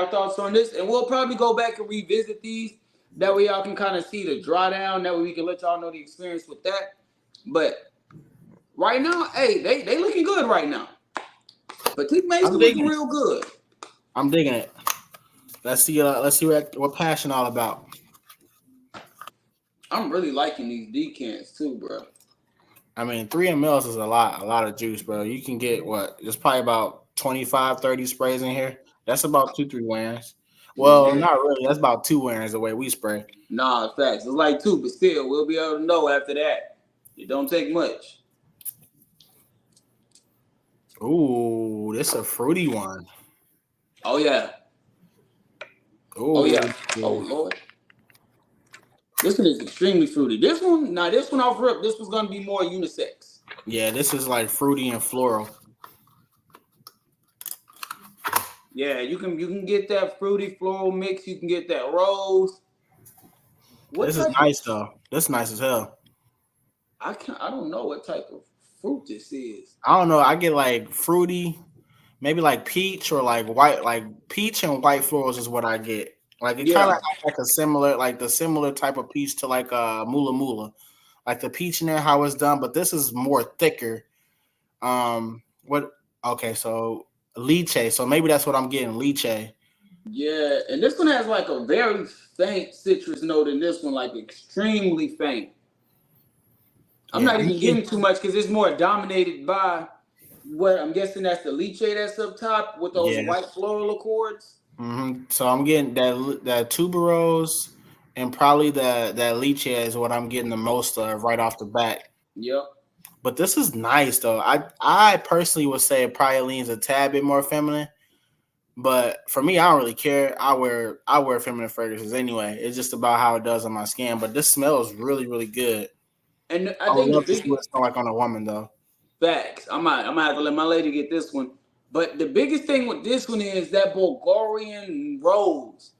our thoughts on this, and we'll probably go back and revisit these. That way, y'all can kind of see the drawdown. That way, we can let y'all know the experience with that. But right now, hey, they looking good right now. Petite Maison looking real good. I'm digging it. Let's see what passion all about. I'm really liking these decants too, bro. I mean, 3 ml is a lot of juice, bro. You can get what? There's probably about 25, 30 sprays in here. That's about 2, 3 wearings. Well, not really. That's about 2 wearings the way we spray. Nah, facts. It's like 2, but still, we'll be able to know after that. It don't take much. Ooh, this is a fruity one. Oh yeah. Ooh. Oh yeah. Oh Lord. This one is extremely fruity. This one off rip, this was gonna be more unisex. Yeah, this is like fruity and floral. Yeah, you can get that fruity floral mix. You can get that rose. This is nice though. This is nice as hell. I don't know what type of fruit this is. I don't know. I get like fruity, maybe like peach or like white, like peach and white florals is what I get. Like it kind of like a similar, like the similar type of peach to like mula mula, like the peach in there how it's done, but this is more thicker. What? Okay, so lychee. So maybe that's what I'm getting, lychee. Yeah, and this one has like a very faint citrus note in this one, like extremely faint. I'm not even getting too much because it's more dominated by what I'm guessing that's the lychee that's up top with those white floral accords. Mm-hmm. So I'm getting that tuberose and probably that lychee is what I'm getting the most of right off the bat. Yep. But this is nice though. I personally would say it probably leans a tad bit more feminine. But for me, I don't really care. I wear feminine fragrances anyway. It's just about how it does on my skin. But this smells really, really good. And I think love to see what it smells like on a woman though. Facts. I might have to let my lady get this one. But the biggest thing with this one is that Bulgarian rose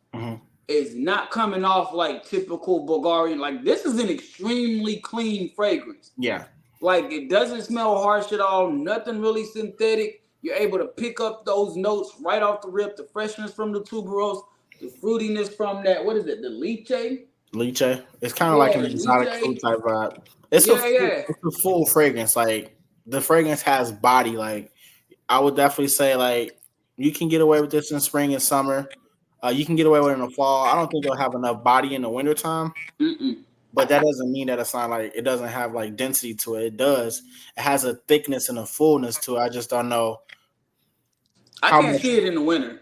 is not coming off like typical Bulgarian. Like this is an extremely clean fragrance. Yeah. Like it doesn't smell harsh at all. Nothing really synthetic. You're able to pick up those notes right off the rip. The freshness from the tuberose, the fruitiness from that. What is it? The lychee. Lychee. It's kind of like an exotic fruit type vibe. It's a full fragrance. Like the fragrance has body. Like I would definitely say like you can get away with this in spring and summer. You can get away with it in the fall. I don't think it'll have enough body in the wintertime. But that doesn't mean that it's not like it doesn't have like density to it. It does. It has a thickness and a fullness to it. I just don't know. I can't see it in the winter.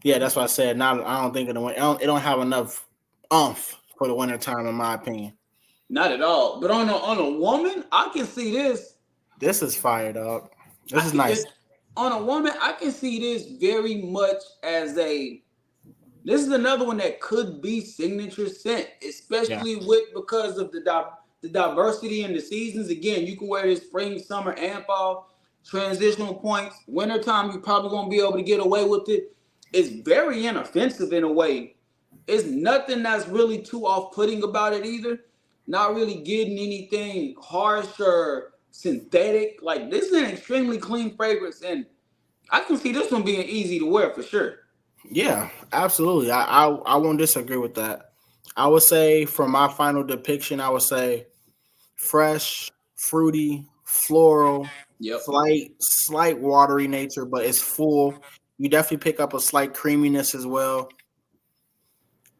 Yeah, that's what I said. Now I don't think in the winter. It don't have enough oomph for the winter time, in my opinion. Not at all. But on a woman, I can see this. This is fire, dog. This is nice. On a woman, I can see this very much as a. This is another one that could be signature scent, especially because of the diversity in the seasons. Again, you can wear this spring, summer, and fall. Transitional points. Wintertime, you're probably gonna be able to get away with it. It's very inoffensive in a way. It's nothing that's really too off-putting about it either. Not really getting anything harsh or synthetic. Like this is an extremely clean fragrance, and I can see this one being easy to wear for sure. Yeah, absolutely. I won't disagree with that. I would say for my final depiction, I would say fresh, fruity, floral, slight watery nature, but it's full. You definitely pick up a slight creaminess as well.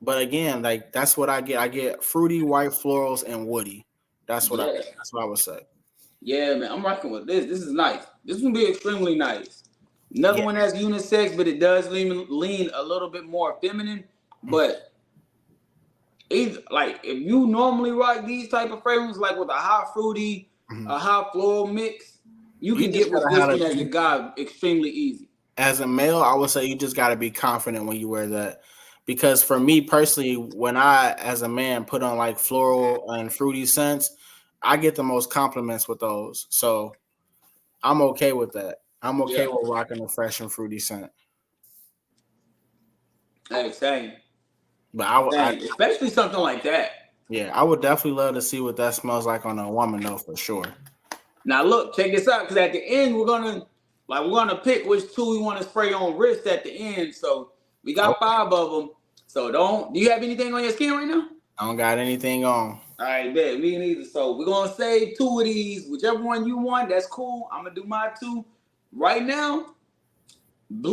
But again, like that's what I get. I get fruity, white florals, and woody. That's what I would say. Yeah, man, I'm rocking with this. This is nice. This will be extremely nice. Another one that's unisex, but it does lean a little bit more feminine. But either like if you normally rock these type of fragrances, like with a high fruity, a high floral mix, you can get with this one as a guy extremely easy. As a male, I would say you just got to be confident when you wear that. Because for me personally, when I, as a man, put on like floral and fruity scents, I get the most compliments with those. So I'm okay with that. I'm okay with rocking a fresh and fruity scent. Hey, same. But especially something like that. Yeah, I would definitely love to see what that smells like on a woman, though, for sure. Now, look, check this out, because at the end we're gonna pick which two we want to spray on wrist at the end. So We got 5 of them. So do you have anything on your skin right now? I don't got anything on. All right, bet. Me neither. So we're going to save 2 of these. Whichever one you want, that's cool. I'm going to do my 2. Right now,